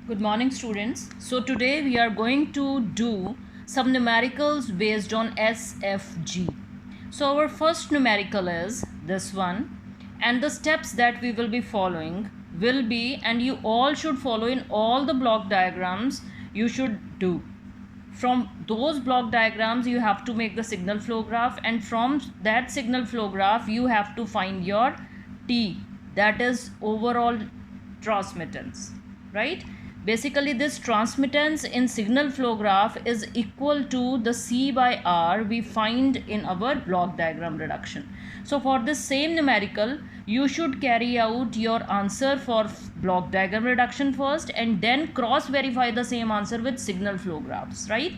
Good morning, students. So today we are going to do some numericals based on SFG. So our first numerical is this one, and the steps that we will be following will be, and you all should follow in all the block diagrams you should do. From those block diagrams you have to make the signal flow graph, and from that signal flow graph you have to find your T, that is overall transmittance, right? Basically this transmittance in signal flow graph is equal to the C by R we find in our block diagram reduction. So for this same numerical you should carry out your answer for block diagram reduction first and then cross verify the same answer with signal flow graphs, right?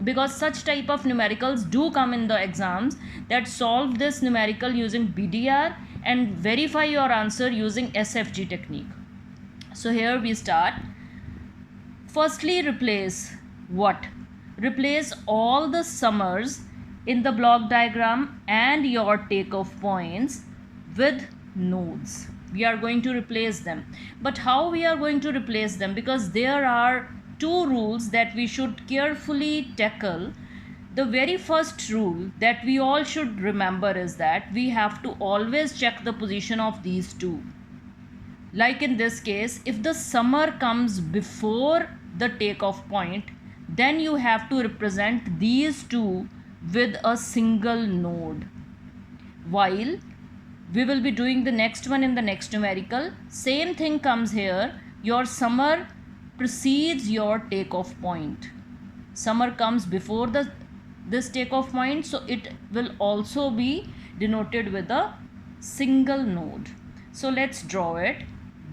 Because such type of numericals do come in the exams, that solve this numerical using BDR and verify your answer using SFG technique. So here we start. Firstly, replace what? Replace all the summers in the block diagram and your takeoff points with nodes. We are going to replace them. But how we are going to replace them? Because there are two rules that we should carefully tackle. The very first rule that we all should remember is that we have to always check the position of these two. Like in this case, if the summer comes before the takeoff point, then you have to represent these two with a single node. While we will be doing the next one in the next numerical, same thing comes here. Your summer precedes your takeoff point. Summer comes before this takeoff point, so it will also be denoted with a single node. So let's draw it.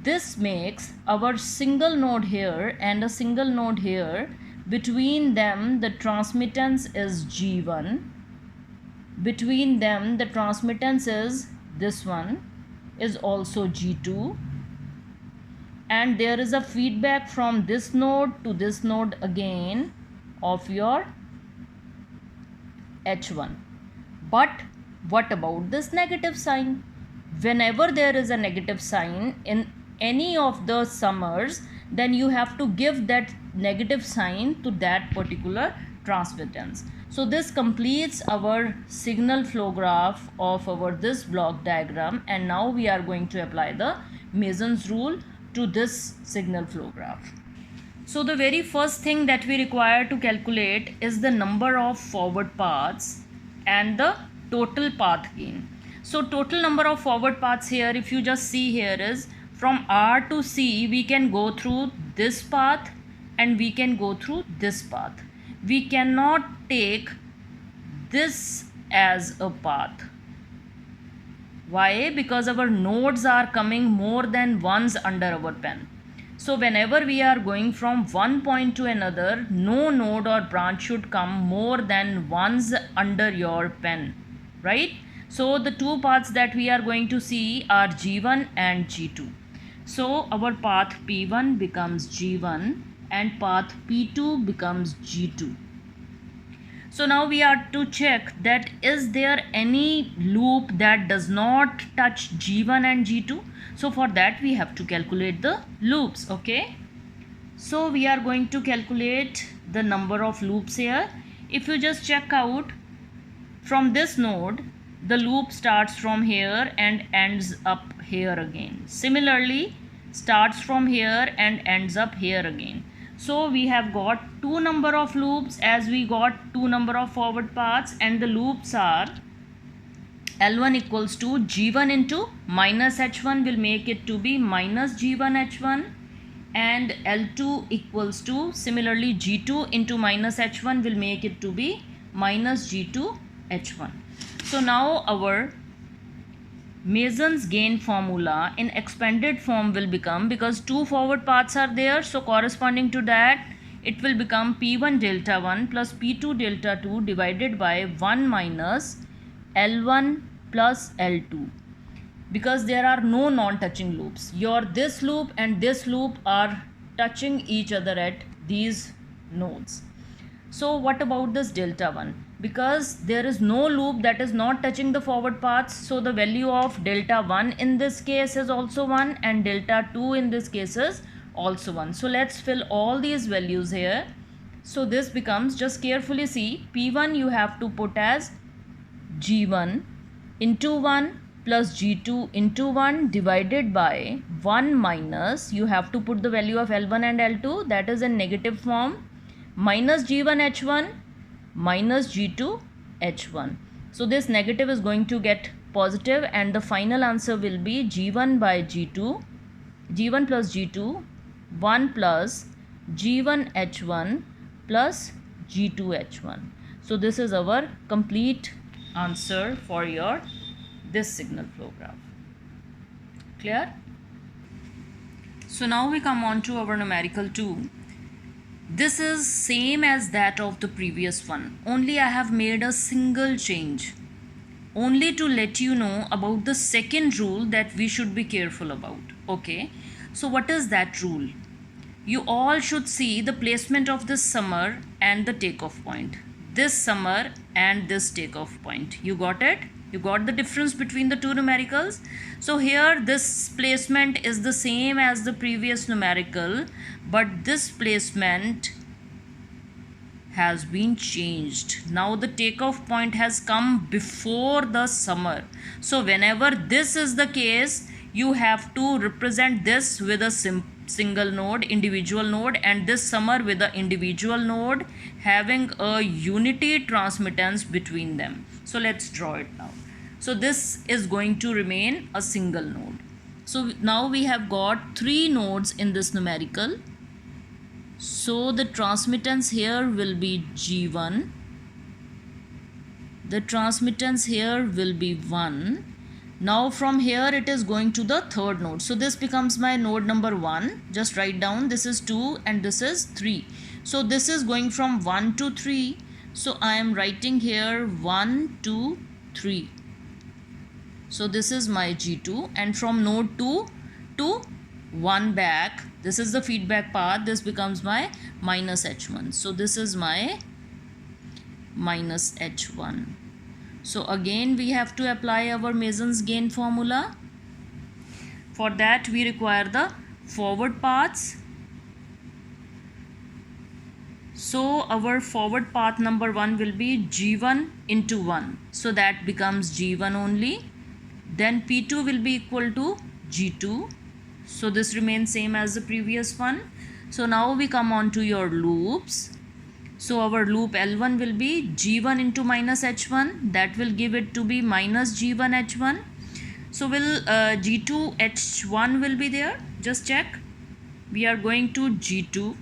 This makes our single node here and a single node here. Between them the transmittance is G1. Between them the transmittance is this one, is also G2. And there is a feedback from this node to this node again of your H1. But what about this negative sign? Whenever there is a negative sign in any of the summers, then you have to give that negative sign to that particular transmittance. So this completes our signal flow graph of our this block diagram, and now we are going to apply the Mason's rule to this signal flow graph. So the very first thing that we require to calculate is the number of forward paths and the total path gain. So total number of forward paths here, if you just see here, is from R to C we can go through this path and we can go through this path. We cannot take this as a path. Why? Because our nodes are coming more than once under our pen. So whenever we are going from one point to another, no node or branch should come more than once under your pen, right? So the two paths that we are going to see are G1 and G2. So our path P1 becomes G1 and path P2 becomes G2. So now we are to check that is there any loop that does not touch G1 and G2. So for that we have to calculate the loops, okay? So we are going to calculate the number of loops here. If you just check out from this node, the loop starts from here and ends up here again. Similarly, starts from here and ends up here again. So we have got two number of loops as we got two number of forward paths, and the loops are L1 equals to G1 into minus H1 will make it to be minus G1 H1, and L2 equals to similarly G2 into minus H1 will make it to be minus G2 H1. So now our Mason's gain formula in expanded form will become, because two forward paths are there, so corresponding to that it will become P1 delta 1 plus P2 delta 2 divided by 1 minus L1 plus L2, because there are no non-touching loops. Your this loop and this loop are touching each other at these nodes. So what about this delta 1? Because there is no loop that is not touching the forward paths, so the value of delta 1 in this case is also 1 and delta 2 in this case is also 1. So let's fill all these values here. So this becomes, just carefully see, P1 you have to put as G1 into 1 plus G2 into 1 divided by 1 minus, you have to put the value of L1 and L2, that is in negative form, minus G1 H1 minus G2 H1. So this negative is going to get positive and the final answer will be G1 by G2, G1 plus G2, 1 plus G1 H1 plus G2 H1. So this is our complete answer for your this signal flow graph. Clear? So now we come on to our numerical 2. This is same as that of the previous one, only I have made a single change, only to let you know about the second rule that we should be careful about. Okay, so what is that rule? You all should see the placement of this summer and the takeoff point. This summer and this takeoff point. You got it? You got the difference between the two numericals? So here this placement is the same as the previous numerical, but this placement has been changed. Now the takeoff point has come before the summer. So whenever this is the case, you have to represent this with a single node, individual node, and this summer with the individual node having a unity transmittance between them. So let's draw it now. So this is going to remain a single node. So now we have got 3 nodes in this numerical. So the transmittance here will be G1. The transmittance here will be 1. Now from here it is going to the third node. So this becomes my node number 1. Just write down, this is 2 and this is 3. So this is going from 1 to 3. So I am writing here 1, 2, 3. So this is my G2, and from node 2 to 1 back, this is the feedback path, this becomes my minus H1. So this is my minus H1. So again we have to apply our Mason's gain formula. For that we require the forward paths. So our forward path number 1 will be G1 into 1. So that becomes G1 only. Then P2 will be equal to G2. So this remains same as the previous one. So now we come on to your loops. So our loop L1 will be G1 into minus H1. That will give it to be minus G1 H1. So will G2 H1 will be there. Just check. We are going to G2.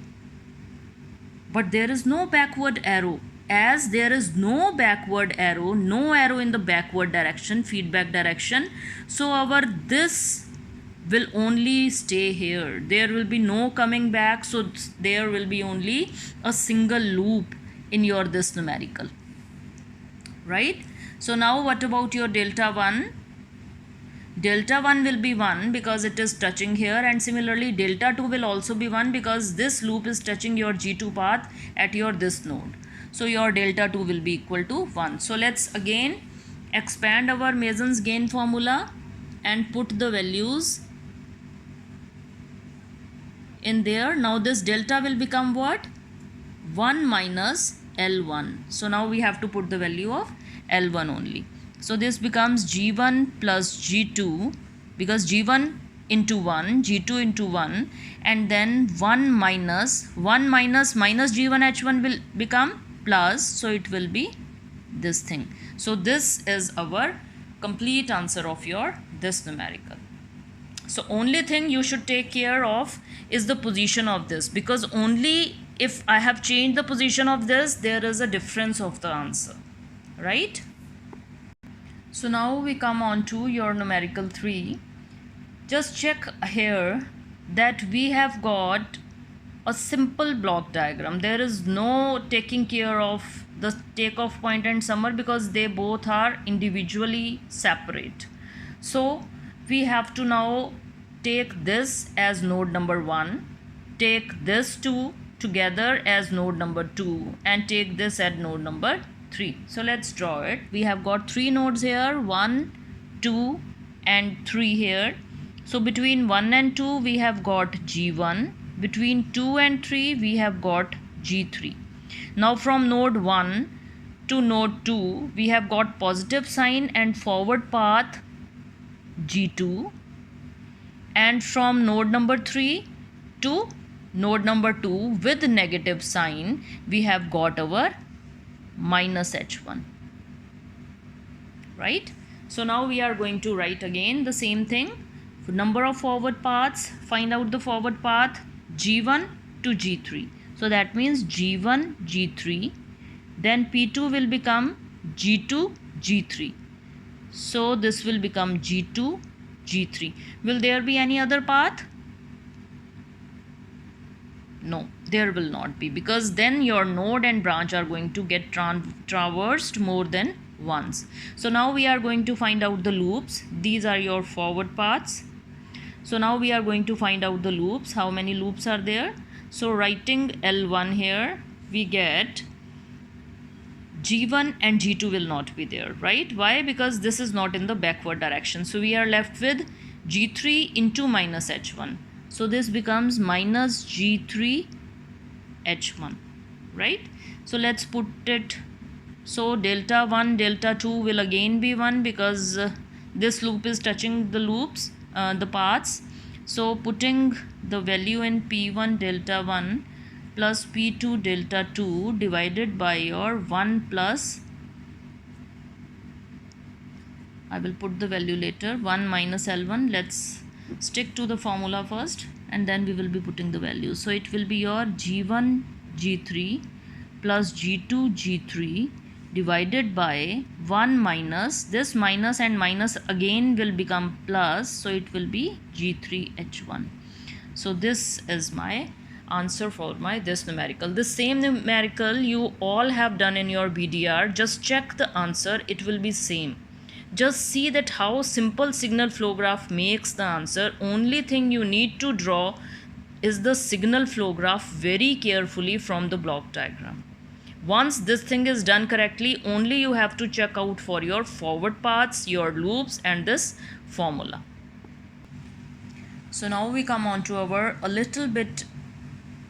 But there is no backward arrow. As there is no backward arrow, no arrow in the backward direction, feedback direction, so our this will only stay here. There will be no coming back, so there will be only a single loop in your this numerical, right? So now what about your delta 1? Delta 1 will be 1 because it is touching here, and similarly delta 2 will also be 1 because this loop is touching your G2 path at your this node. So your delta 2 will be equal to 1. So let's again expand our Mason's gain formula and put the values in there. Now this delta will become what? 1 minus L1. So now we have to put the value of L1 only. So this becomes G1 plus G2 because G1 into 1, G2 into 1, and then 1 minus minus G1 H1 will become plus, so it will be this thing. So this is our complete answer of your this numerical. So only thing you should take care of is the position of this, because only if I have changed the position of this, there is a difference of the answer, right? So now we come on to your numerical 3. Just check here that we have got a simple block diagram. There is no taking care of the takeoff point and summer because they both are individually separate. So we have to now take this as node number 1, take this 2 together as node number 2, and take this at node number 3. So let's draw it. We have got 3 nodes here, 1, 2 and 3 here. So between 1 and 2 we have got G1, between 2 and 3 we have got G3. Now from node 1 to node 2 we have got positive sign and forward path G2, and from node number 3 to node number 2 with negative sign we have got our minus H1, right? So now we are going to write again the same thing. For number of forward paths, find out the forward path G1 to G3. So that means G1 G3, then P2 will become G2 G3. So this will become G2 G3. Will there be any other path? No, there will not be, because then your node and branch are going to get traversed more than once. So now we are going to find out the loops. These are your forward paths. So now we are going to find out the loops. How many loops are there? So writing L1 here, we get G1 and G2 will not be there, right? Why? Because this is not in the backward direction. So we are left with G3 into minus H1. So this becomes minus G3 H1, right? So let's put it. So delta 1, delta 2 will again be 1 because this loop is touching the loops, the paths. So putting the value in P1 delta 1 plus P2 delta 2 divided by your 1 plus, I will put the value later, 1 minus L1. Let's stick to the formula first and then we will be putting the value. So it will be your G1 G3 plus G2 G3 divided by 1 minus, this minus and minus again will become plus, so it will be G3 H1. So this is my answer for this numerical. The same numerical you all have done in your BDR. Just check the answer, it will be same. Just see that how simple signal flow graph makes the answer. Only thing you need to draw is the signal flow graph very carefully from the block diagram. Once this thing is done correctly, only you have to check out for your forward paths, your loops and this formula. So now we come on to our a little bit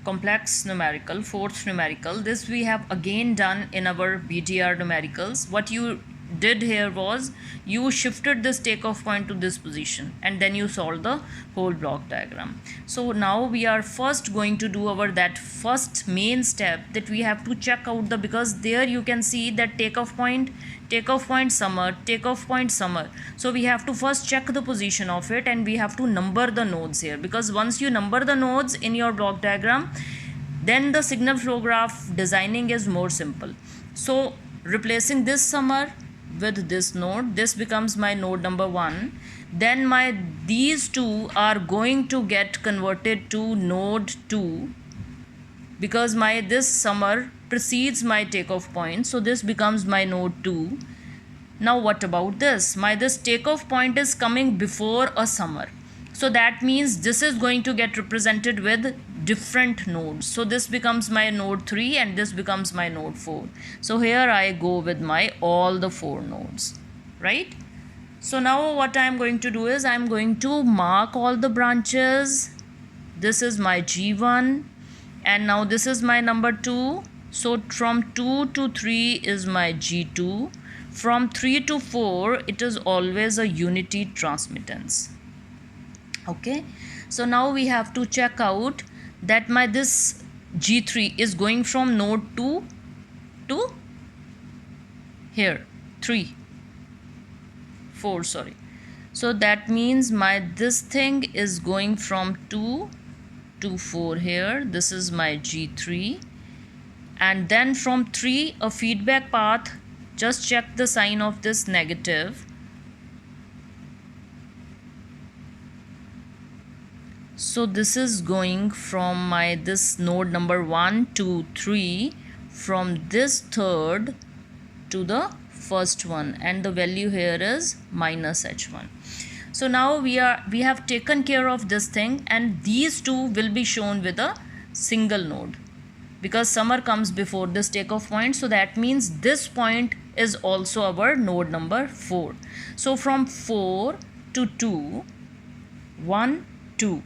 complex numerical, fourth numerical. This we have again done in our BDR numericals. What you did here was you shifted this takeoff point to this position and then you solved the whole block diagram. So now we are first going to do our that first main step, that we have to check out the, because there you can see that takeoff point summer, takeoff point summer. So we have to first check the position of it and we have to number the nodes here, because once you number the nodes in your block diagram, then the signal flow graph designing is more simple. So replacing this summer with this node, this becomes my node number 1. Then these two are going to get converted to node 2 because this summer precedes my takeoff point. So this becomes my node 2. Now what about this? This takeoff point is coming before a summer. So that means this is going to get represented with different nodes. So this becomes my node 3 and this becomes my node 4. So here I go with my all the 4 nodes, right? So now what I am going to do is I am going to mark all the branches. This is my G1 and now this is my number 2. So from 2 to 3 is my G2. From 3 to 4 it is always a unity transmittance. Okay, so now we have to check out that this G3 is going from node 2 to here 4, sorry. So that means this thing is going from 2 to 4 here. This is my G3, and then from 3 a feedback path. Just check the sign of this negative. So this is going from this node number 1 to 3, from this third to the first one, and the value here is minus H1. So now we have taken care of this thing, and these two will be shown with a single node because summer comes before this takeoff point. So that means this point is also our node number 4. So from 4 to 2, 1, 2.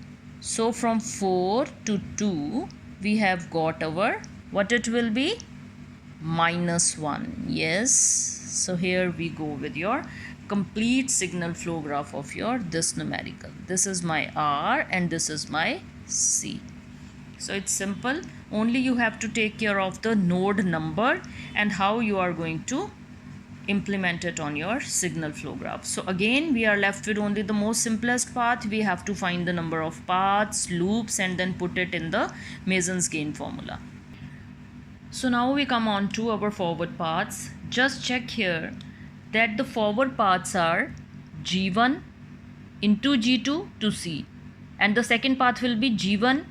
So from 4 to 2 we have got our, what it will be? -1. Yes. So here we go with your complete signal flow graph of your this numerical. This is my R and this is my C. So it's simple. Only you have to take care of the node number and how you are going to implement it on your signal flow graph. So again we are left with only the most simplest path. We have to find the number of paths, loops, and then put it in the Mason's gain formula. So now we come on to our forward paths. Just check here that the forward paths are G1 into G2 to C, and the second path will be G1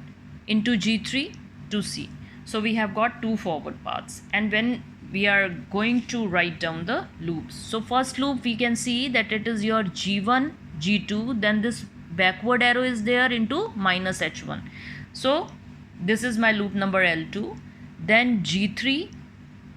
into G3 to C. So we have got two forward paths, and when we are going to write down the loops, so first loop we can see that it is your G1 G2, then this backward arrow is there into -H1. So this is my loop number L2. Then G3,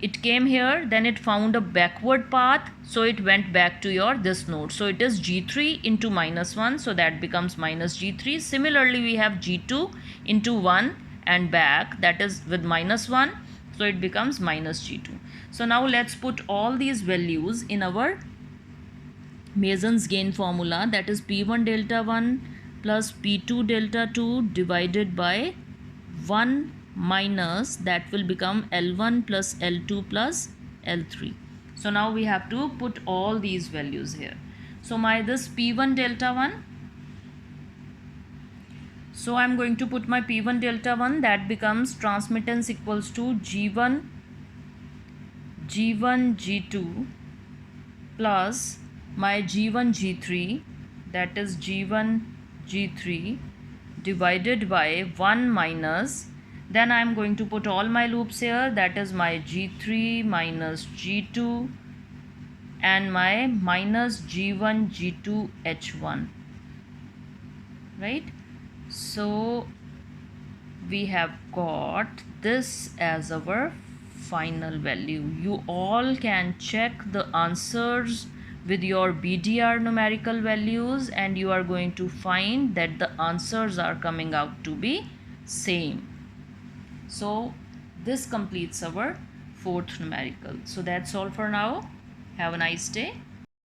it came here, then it found a backward path, so it went back to your this node. So it is G3 into -1, so that becomes -G3. Similarly, we have G2 into 1 and back, that is with -1, so it becomes -G2. So now let's put all these values in our Mason's gain formula, that is P1 delta 1 plus P2 delta 2 divided by 1 minus, that will become L1 plus L2 plus L3. So now we have to put all these values here. So my this P1 delta 1, so I'm going to put my P1 delta 1, that becomes transmittance equals to G1 G2 plus my G1 G3, that is G1 G3 divided by 1 minus, then I am going to put all my loops here, that is my G3 minus G2 and my minus G1 G2 H1, right? So we have got this as our final value. You all can check the answers with your BDR numerical values and you are going to find that the answers are coming out to be same. So this completes our fourth numerical. So that's all for now. Have a nice day.